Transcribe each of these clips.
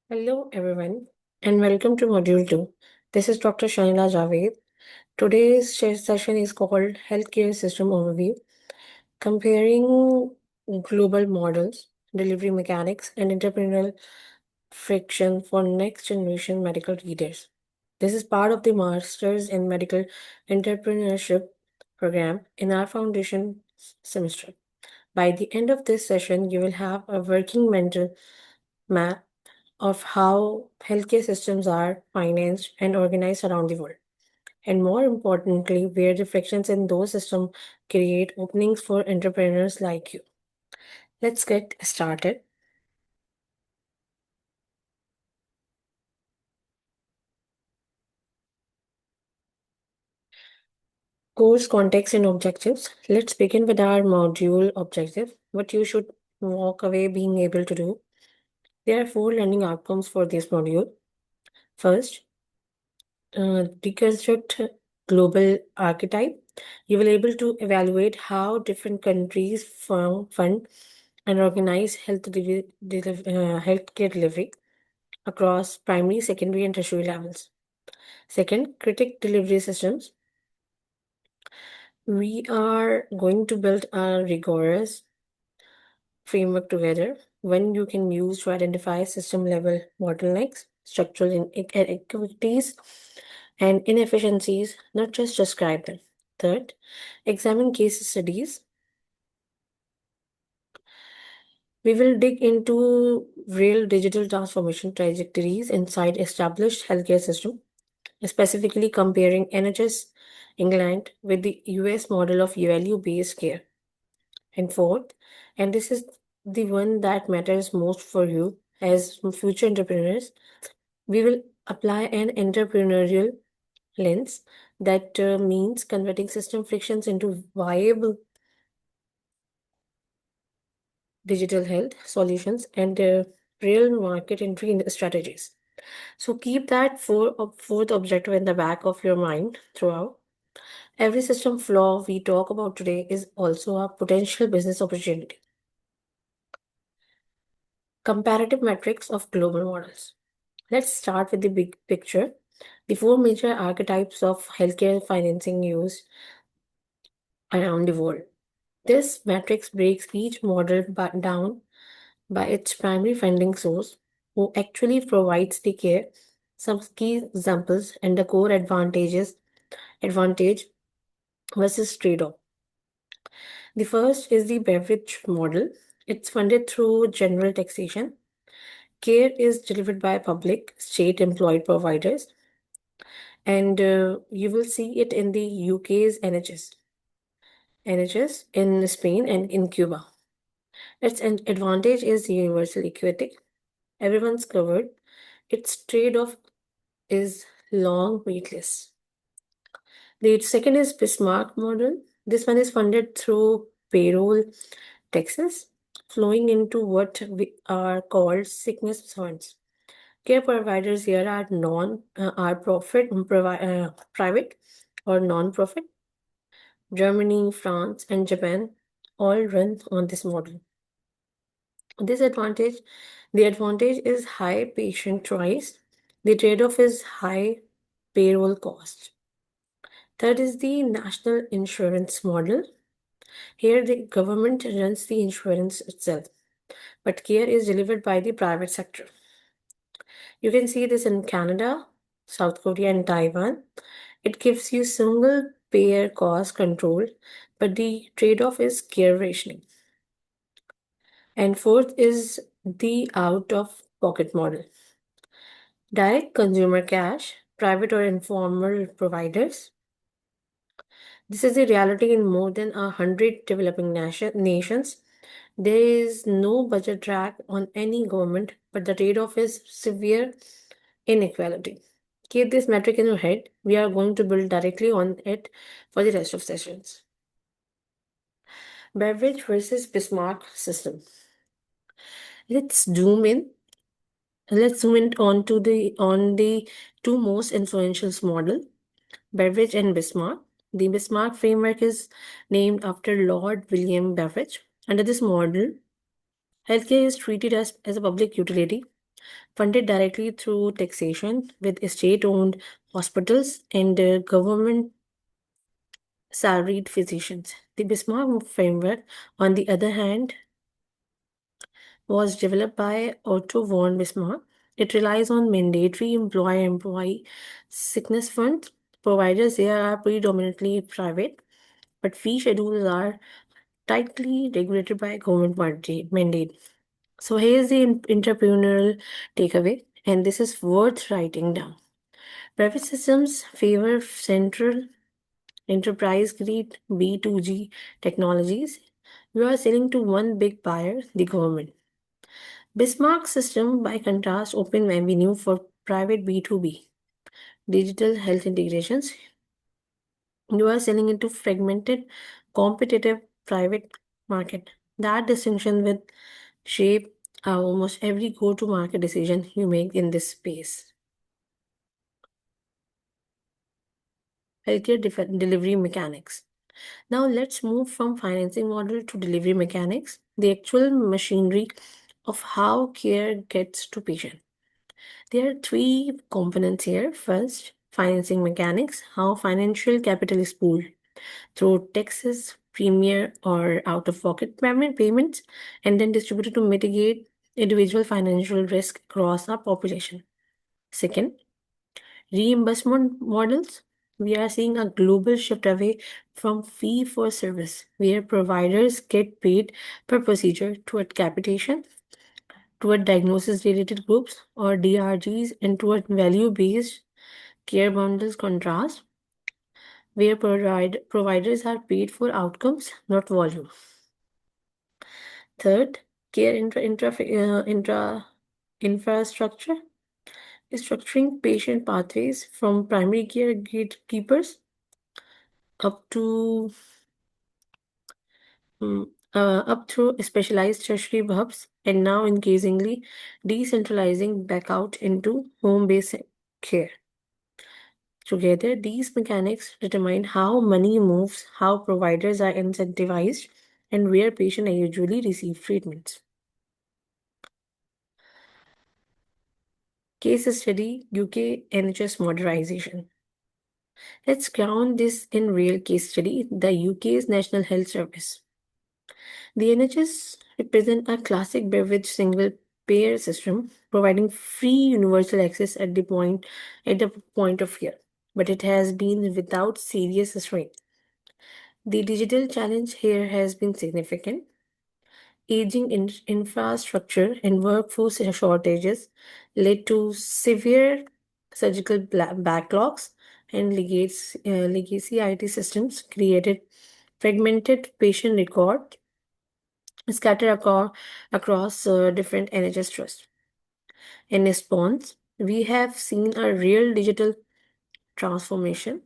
Hello, everyone, and welcome to Module 2. This is Dr. Shanila Javed. Today's session is called Healthcare System Overview, comparing global models, delivery mechanics, and entrepreneurial friction for next generation medical leaders. This is part of the Masters in Medical Entrepreneurship program in our foundation semester. By the end of this session, you will have a working mental map of how healthcare systems are financed and organized around the world. And more importantly, where reflections in those systems create openings for entrepreneurs like you. Let's get started. Course context and objectives. Let's begin with our module objective. What you should walk away being able to do. There are four learning outcomes for this module. First, deconstruct global archetype. You will able to evaluate how different countries fund and organize healthcare delivery across primary, secondary, and tertiary levels. Second, critic delivery systems. We are going to build a rigorous framework together when you can use to identify system level bottlenecks, structural inequities, and inefficiencies, not just describe them. Third, examine case studies. We will dig into real digital transformation trajectories inside established healthcare system, specifically comparing NHS England with the US model of value-based care. And fourth, and this is the one that matters most for you as future entrepreneurs, we will apply an entrepreneurial lens that means converting system frictions into viable digital health solutions and real market entry strategies. So keep that fourth objective in the back of your mind throughout. Every system flaw we talk about today is also a potential business opportunity. Comparative metrics of global models. Let's start with the big picture. The four major archetypes of healthcare financing used around the world. This matrix breaks each model down by its primary funding source, who actually provides the care, some key examples, and the core advantage versus trade-off. The first is the Beveridge model. It's funded through general taxation. Care is delivered by public, state employed providers, and you will see it in the UK's NHS in Spain and in Cuba. Its advantage is universal equity. Everyone's covered. Its trade-off is long waitlist. The second is Bismarck model. This one is funded through payroll taxes flowing into what we are called sickness funds. Care providers here are private or non-profit. Germany, France, and Japan all run on this model. This advantage, the advantage is high patient choice. The trade-off is high payroll cost. Third is the national insurance model. Here, the government runs the insurance itself, but care is delivered by the private sector. You can see this in Canada, South Korea, and Taiwan. It gives you single payer cost control, but the trade off is care rationing. And fourth is the out of pocket model. Direct consumer cash, private or informal providers. This is the reality in more than 100 developing nations. There is no budget drag on any government, but the trade off is severe inequality. Keep this metric in your head. We are going to build directly on it for the rest of sessions. Beveridge versus Bismarck system. Let's zoom in. Let's zoom in on the two most influential model, Beveridge and Bismarck. The Bismarck framework is named after Lord William Beveridge. Under this model, healthcare is treated as a public utility. funded directly through taxation with state-owned hospitals and government salaried physicians. The Bismarck framework, on the other hand, was developed by Otto von Bismarck. It relies on mandatory employer-employee sickness funds. Providers here are predominantly private, but fee schedules are tightly regulated by government mandate. So here's the entrepreneurial takeaway, and this is worth writing down. Private systems favor central enterprise grade B2G technologies. You are selling to one big buyer, the government. Bismarck's system, by contrast, open avenue for private B2B, digital health integrations. You are selling into fragmented, competitive private market. That distinction will shape almost every go-to-market decision you make in this space. Healthcare delivery mechanics. Now let's move from financing model to delivery mechanics, the actual machinery of how care gets to patient. There are three components here. First, financing mechanics, how financial capital is pooled through taxes, premier, or out-of-pocket payments, and then distributed to mitigate individual financial risk across our population. Second, reimbursement models. We are seeing a global shift away from fee for service, where providers get paid per procedure toward capitation, toward diagnosis related groups or DRGs, and toward value based care bundles contrast, where providers are paid for outcomes, not volume. Third, care infrastructure is structuring patient pathways from primary care gatekeepers up to up through specialized tertiary hubs, and now increasingly decentralizing back out into home-based care. Together, these mechanics determine how money moves, how providers are incentivized, and where patients usually receive treatments. Case study: UK NHS Modernization. Let's ground this in real case study, the UK's National Health Service. The NHS represents a classic Beveridge single payer system, providing free universal access at the point of care. But it has been without serious restraint. The digital challenge here has been significant. Aging infrastructure and workforce shortages led to severe surgical backlogs, and legacy IT systems created fragmented patient record scattered across different NHS trusts. In response, we have seen a real digital transformation.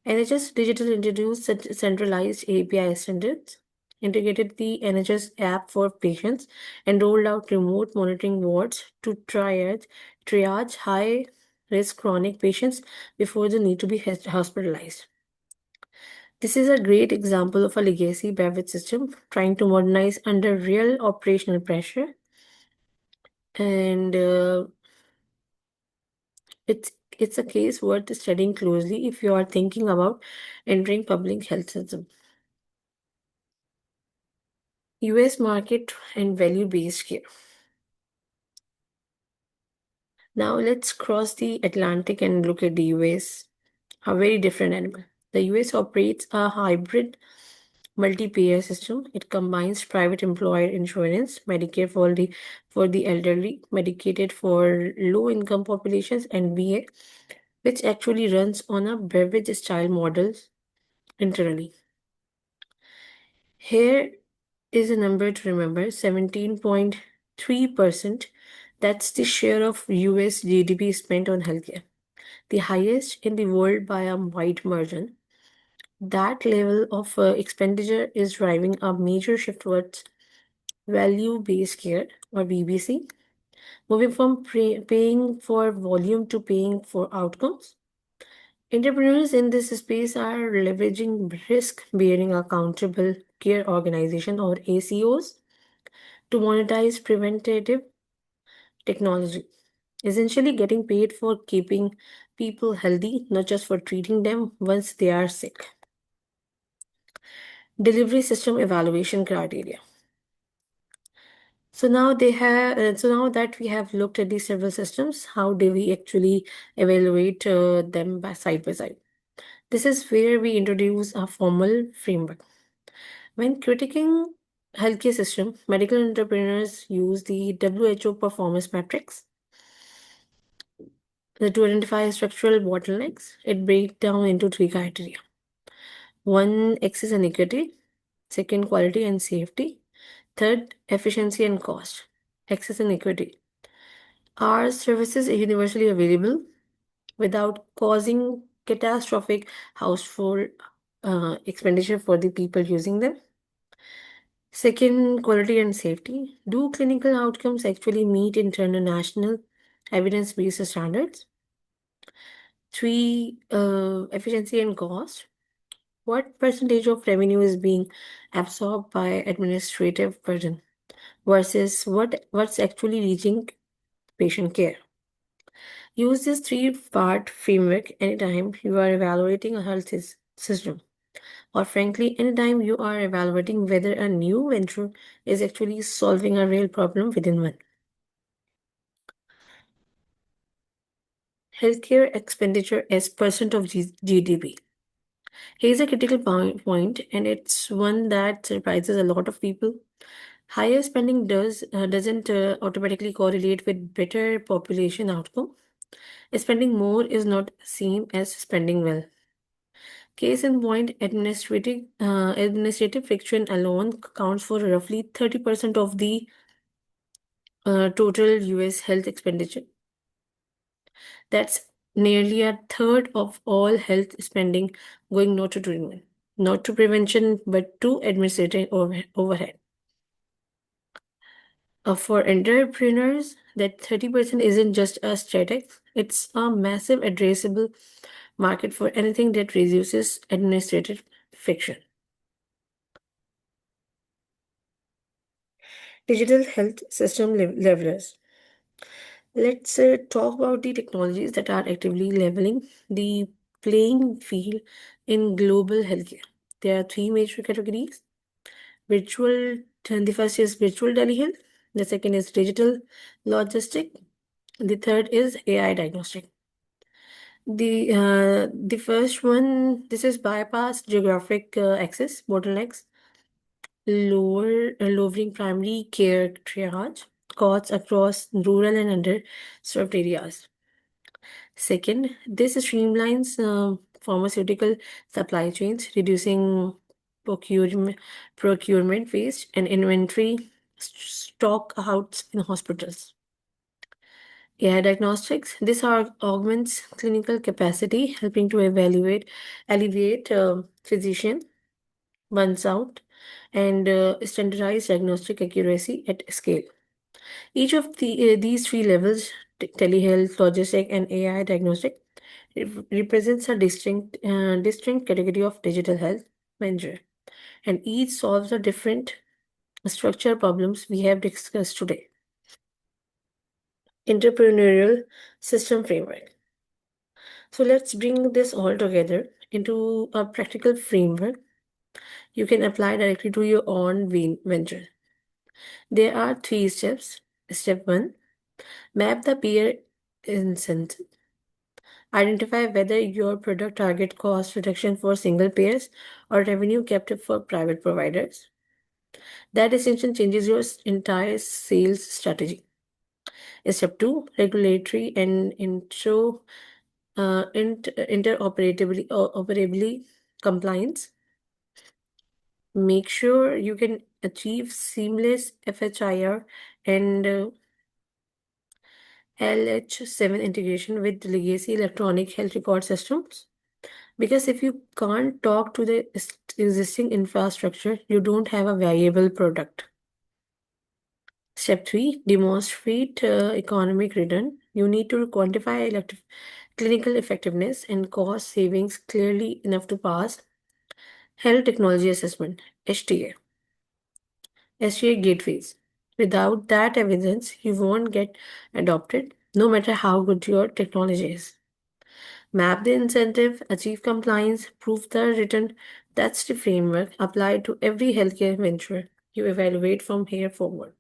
NHS Digital introduced centralized API standards, integrated the NHS app for patients, and rolled out remote monitoring wards to triage high risk chronic patients before they need to be hospitalized. This is a great example of a legacy beverage system trying to modernize under real operational pressure, and it's a case worth studying closely if you are thinking about entering public health system. US market and value-based care. Now let's cross the Atlantic and look at the US, a very different animal. The US operates a hybrid multi-payer system. It combines private employer insurance, Medicare for the elderly, Medicaid for low-income populations, and VA, which actually runs on a beverage style model internally. Here is a number to remember: 17.3%. That's the share of US GDP spent on healthcare, the highest in the world by a wide margin. That level of expenditure is driving a major shift towards value based care, or VBC, moving from paying for volume to paying for outcomes. Entrepreneurs in this space are leveraging risk bearing accountable care organization, or ACOs, to monetize preventative technology, essentially getting paid for keeping people healthy, not just for treating them once they are sick. Delivery system evaluation criteria. So now that we have looked at these several systems, how do we actually evaluate them side by side? This is where we introduce a formal framework. When critiquing healthcare system, medical entrepreneurs use the WHO performance metrics to identify structural bottlenecks. It breaks down into three criteria. One, access and equity. Second, quality and safety. Third, efficiency and cost. Access and equity. Are services universally available without causing catastrophic household expenditure for the people using them? Second, quality and safety. Do clinical outcomes actually meet international evidence based standards? Three, efficiency and cost. What percentage of revenue is being absorbed by administrative burden versus what's actually reaching patient care? Use this three-part framework anytime you are evaluating a health system, or frankly, anytime you are evaluating whether a new venture is actually solving a real problem within one. Healthcare expenditure as percent of GDP. Here's a critical point, and it's one that surprises a lot of people. Higher spending doesn't automatically correlate with better population outcome. Spending more is not seen as spending well. Case in point, administrative friction alone accounts for roughly 30% of the total US health expenditure. That's nearly a third of all health spending going not to treatment, not to prevention, but to administrative overhead. For entrepreneurs, that 30% isn't just a static, it's a massive addressable market for anything that reduces administrative friction. Digital health system levelers. Let's talk about the technologies that are actively leveling the playing field in global healthcare. There are three major categories. Virtual, the first is virtual telehealth. The second is digital logistic. The third is AI diagnostic. The first one, this is bypass geographic access bottlenecks, lowering primary care triage costs across rural and underserved areas. Second, this streamlines pharmaceutical supply chains, reducing procurement waste and inventory stock outs in hospitals. AI diagnostics. This augments clinical capacity, helping to alleviate physician burns out, and standardize diagnostic accuracy at scale. Each of these three levels, telehealth, logistic, and AI diagnostic, represents a distinct category of digital health venture, and each solves a different structural problems we have discussed today. Entrepreneurial system framework. So let's bring this all together into a practical framework you can apply directly to your own venture. There are three steps. Step 1, map the peer incentive. Identify whether your product target cost reduction for single payers or revenue captive for private providers. That decision changes your entire sales strategy. Step 2, regulatory and interoperability compliance. Make sure you can achieve seamless FHIR and LH7 integration with legacy electronic health record systems. Because if you can't talk to the existing infrastructure, you don't have a viable product. Step 3, demonstrate economic return. You need to quantify clinical effectiveness and cost savings clearly enough to pass Health Technology Assessment, HTA. HTA gateways. Without that evidence, you won't get adopted, no matter how good your technology is. Map the incentive, achieve compliance, prove the return. That's the framework applied to every healthcare venture you evaluate from here forward.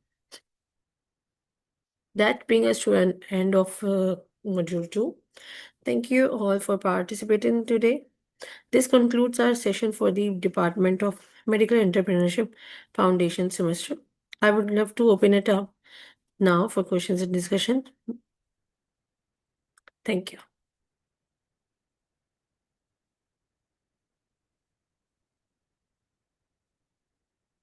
That brings us to an end of module 2. Thank you all for participating today. This concludes our session for the Department of Medical Entrepreneurship Foundation semester. I would love to open it up now for questions and discussion. Thank you.